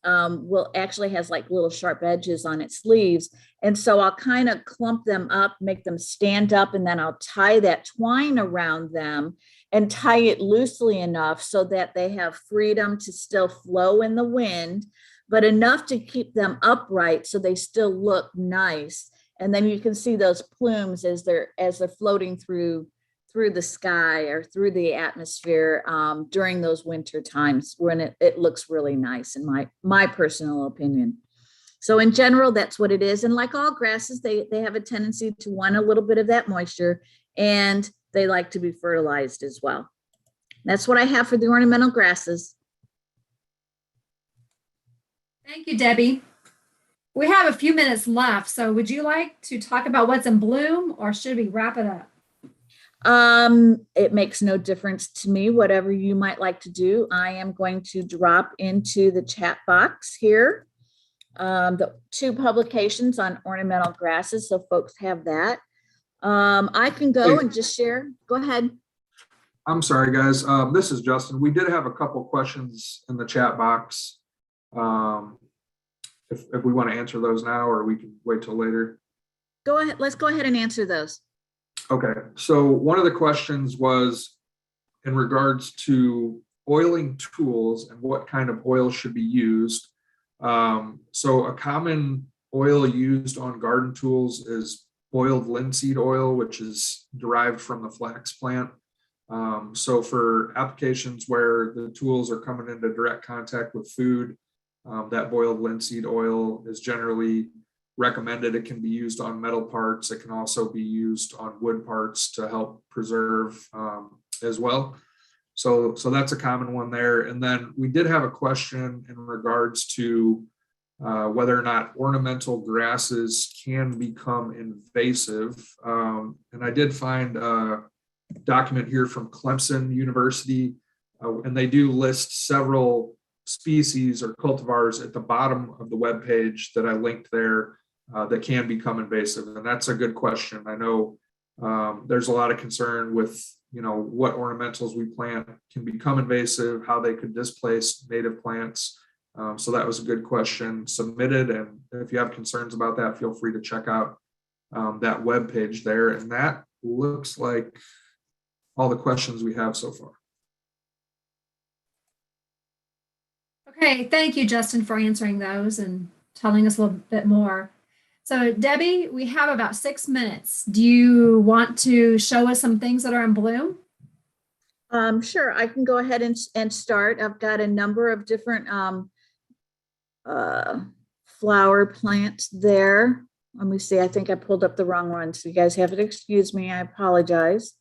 will actually has like little sharp edges on its sleeves. And so I'll kind of clump them up, make them stand up, and then I'll tie that twine around them and tie it loosely enough so that they have freedom to still flow in the wind, but enough to keep them upright so they still look nice. And then you can see those plumes as they're floating through the sky or through the atmosphere during those winter times, when it looks really nice, in my personal opinion. So in general, that's what it is. And like all grasses, they have a tendency to want a little bit of that moisture, and they like to be fertilized as well. That's what I have for the ornamental grasses. Thank you, Debbie. We have a few minutes left, so would you like to talk about what's in bloom, or should we wrap it up? It makes no difference to me, whatever you might like to do. I am going to drop into the chat box here the 2 publications on ornamental grasses, so folks have that. I can go and just share. Go ahead. I'm sorry, guys. This is Justin. We did have a couple questions in the chat box. If we want to answer those now, or we can wait till later. Go ahead. Let's go ahead and answer those. Okay. So one of the questions was in regards to oiling tools and what kind of oil should be used. So a common oil used on garden tools is boiled linseed oil, which is derived from the flax plant. So for applications where the tools are coming into direct contact with food, that boiled linseed oil is generally recommended. It can be used on metal parts. It can also be used on wood parts to help preserve as well. So that's a common one there. And then we did have a question in regards to whether or not ornamental grasses can become invasive. And I did find a document here from Clemson University, and they do list several species or cultivars at the bottom of the webpage that I linked there that can become invasive. And that's a good question. I know there's a lot of concern with, what ornamentals we plant can become invasive, how they could displace native plants. So that was a good question submitted. And if you have concerns about that, feel free to check out that webpage there. And that looks like all the questions we have so far. Okay, thank you, Justin, for answering those and telling us a little bit more. So Debbie, we have about 6 minutes. Do you want to show us some things that are in bloom? Sure, I can go ahead and start. I've got a number of different flower plants there. Let me see, I think I pulled up the wrong one, so you guys have to excuse me, I apologize.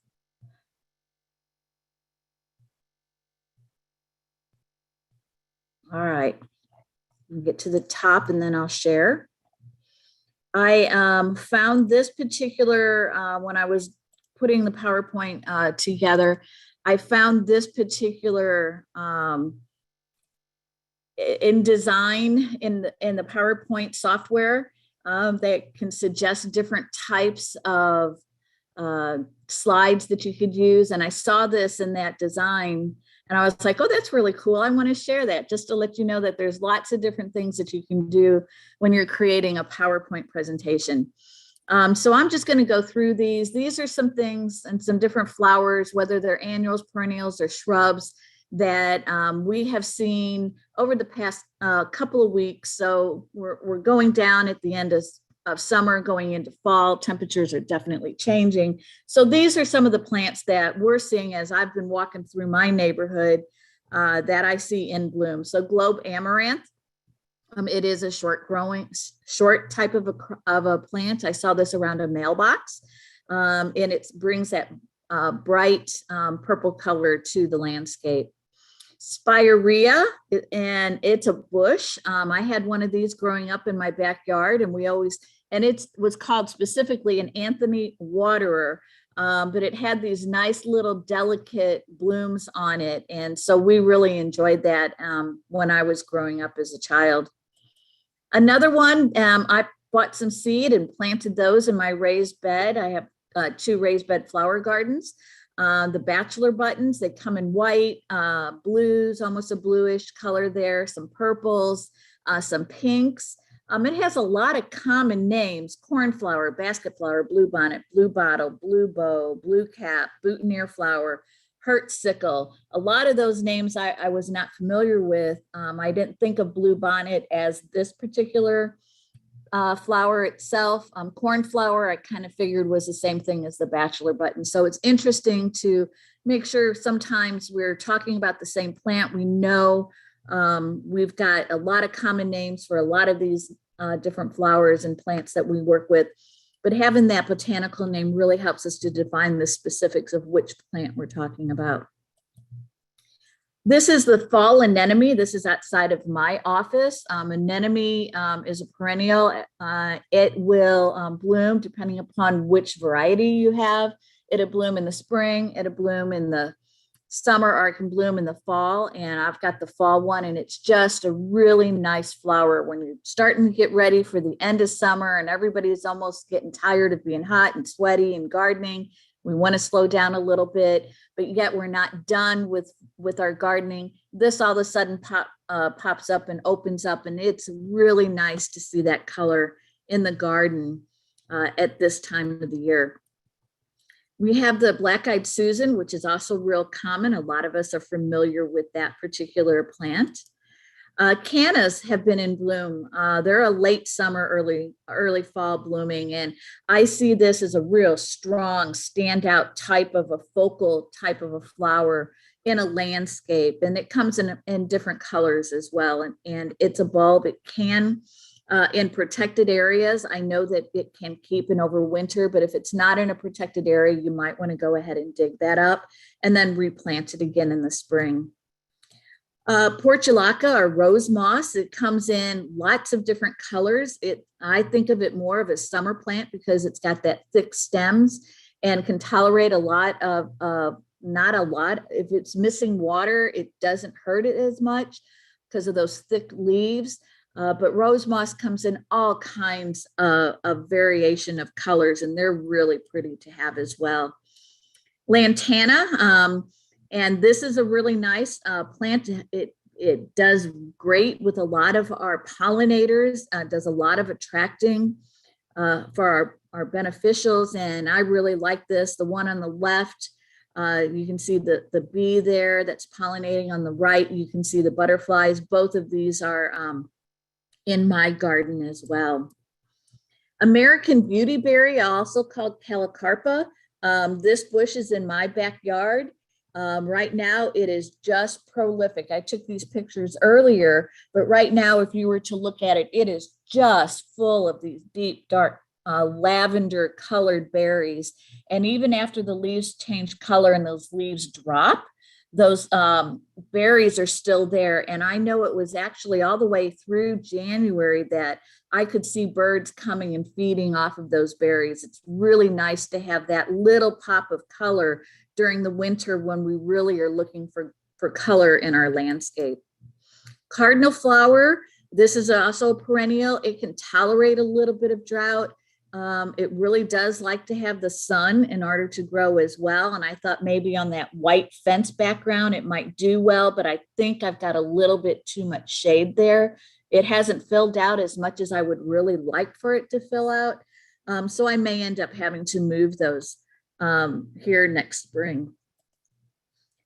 All right, I'll get to the top and then I'll share. I found this particular, when I was putting the PowerPoint together, I found this particular in design in the PowerPoint software that can suggest different types of slides that you could use. And I saw this in that design and I was like, oh, that's really cool. I want to share that just to let you know that there's lots of different things that you can do when you're creating a PowerPoint presentation. So I'm just going to go through these. These are some things and some different flowers, whether they're annuals, perennials, or shrubs that we have seen over the past couple of weeks. So we're going down at the end of summer, going into fall. Temperatures are definitely changing. So these are some of the plants that we're seeing as I've been walking through my neighborhood that I see in bloom. So globe amaranth. It is a short type of a plant. I saw this around a mailbox, and it brings that bright purple color to the landscape. Spirea, and it's a bush. I had one of these growing up in my backyard, and it was called specifically an Anthony waterer, but it had these nice little delicate blooms on it. And so we really enjoyed that when I was growing up as a child. Another one, I bought some seed and planted those in my raised bed. I have 2 raised bed flower gardens. The bachelor buttons, they come in white, blues, almost a bluish color there, some purples, some pinks. It has a lot of common names: cornflower, basket flower, bluebonnet, blue bottle, blue bow, blue cap, boutonniere flower, hurtsickle. A lot of those names I was not familiar with. I didn't think of bluebonnet as this particular flower itself. Cornflower, I kind of figured was the same thing as the bachelor button. So it's interesting to make sure sometimes we're talking about the same plant. We know we've got a lot of common names for a lot of these different flowers and plants that we work with, but having that botanical name really helps us to define the specifics of which plant we're talking about. This is the fall anemone. This is outside of my office. Anemone is a perennial. It will bloom depending upon which variety you have. It'll bloom in the spring, it'll bloom in the summer, or it can bloom in the fall. And I've got the fall one, and it's just a really nice flower when you're starting to get ready for the end of summer and everybody's almost getting tired of being hot and sweaty and gardening. We want to slow down a little bit, but yet we're not done with our gardening. This all of a sudden pops up and opens up, and it's really nice to see that color in the garden at this time of the year. We have the black-eyed Susan, which is also real common. A lot of us are familiar with that particular plant. Cannas have been in bloom. They're a late summer, early fall blooming. And I see this as a real strong standout type of a focal type of a flower in a landscape. And it comes in different colors as well. And it's a bulb. It can, in protected areas, I know that it can keep in overwinter, but if it's not in a protected area, you might want to go ahead and dig that up and then replant it again in the spring. Portulaca, or rose moss, it comes in lots of different colors. I think of it more of a summer plant because it's got that thick stems and can tolerate a lot of, not a lot. If it's missing water, it doesn't hurt it as much because of those thick leaves. But rose moss comes in all kinds of variation of colors, and they're really pretty to have as well. Lantana, and this is a really nice plant. It does great with a lot of our pollinators, does a lot of attracting for our beneficials. And I really like this. The one on the left, you can see the bee there that's pollinating. On the right, you can see the butterflies. Both of these are in my garden as well. American beautyberry, also called calicarpa. This bush is in my backyard. Right now, it is just prolific. I took these pictures earlier, but right now, if you were to look at it, it is just full of these deep, dark, lavender colored berries. And even after the leaves change color and those leaves drop, those berries are still there. And I know it was actually all the way through January that I could see birds coming and feeding off of those berries. It's really nice to have that little pop of color during the winter when we really are looking for color in our landscape. Cardinal flower, this is also a perennial. It can tolerate a little bit of drought. It really does like to have the sun in order to grow as well. And I thought maybe on that white fence background, it might do well, but I think I've got a little bit too much shade there. It hasn't filled out as much as I would really like for it to fill out. So I may end up having to move those here next spring.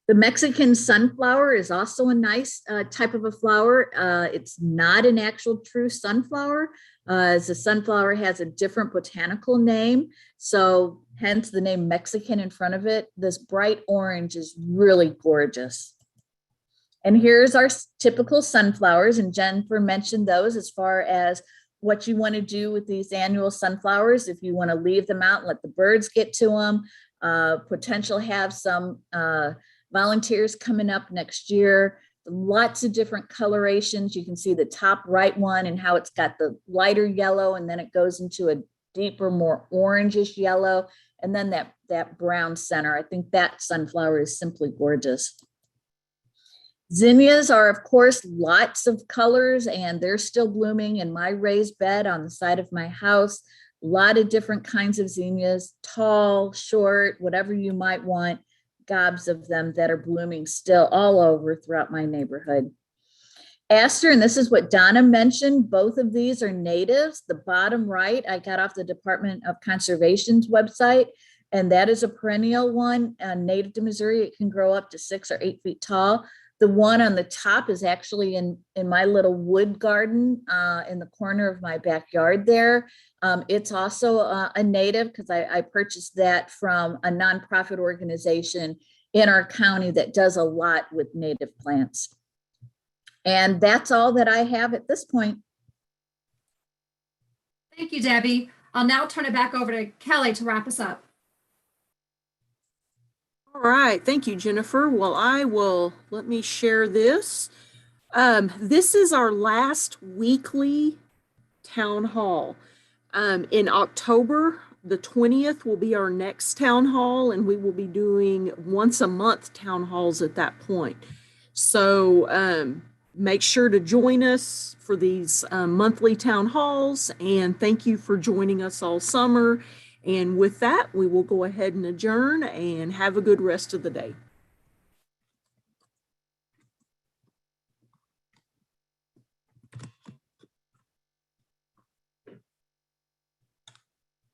The Mexican sunflower is also a nice type of a flower. It's not an actual true sunflower, as the sunflower has a different botanical name. So hence the name Mexican in front of it. This bright orange is really gorgeous. And here's our typical sunflowers. And Jennifer mentioned those as far as what you want to do with these annual sunflowers. If you want to leave them out and let the birds get to them, potential have some volunteers coming up next year. Lots of different colorations. You can see the top right one and how it's got the lighter yellow, and then it goes into a deeper, more orangish yellow, and then that brown center. I think that sunflower is simply gorgeous. Zinnias are, of course, lots of colors, and they're still blooming in my raised bed on the side of my house. A lot of different kinds of zinnias, tall, short, whatever you might want. Gobs of them that are blooming still all over throughout my neighborhood. Aster, and this is what Donna mentioned, both of these are natives. The bottom right, I got off the Department of Conservation's website, and that is a perennial one, native to Missouri. It can grow up to 6 or 8 feet tall. The one on the top is actually in my little wood garden in the corner of my backyard there. It's also a native because I purchased that from a nonprofit organization in our county that does a lot with native plants. And that's all that I have at this point. Thank you, Debbie. I'll now turn it back over to Kelly to wrap us up. All right, thank you, Jennifer. Well, let me share this. This is our last weekly town hall. In October, the 20th will be our next town hall, and we will be doing once a month town halls at that point. So make sure to join us for these monthly town halls, and thank you for joining us all summer. And with that, we will go ahead and adjourn and have a good rest of the day.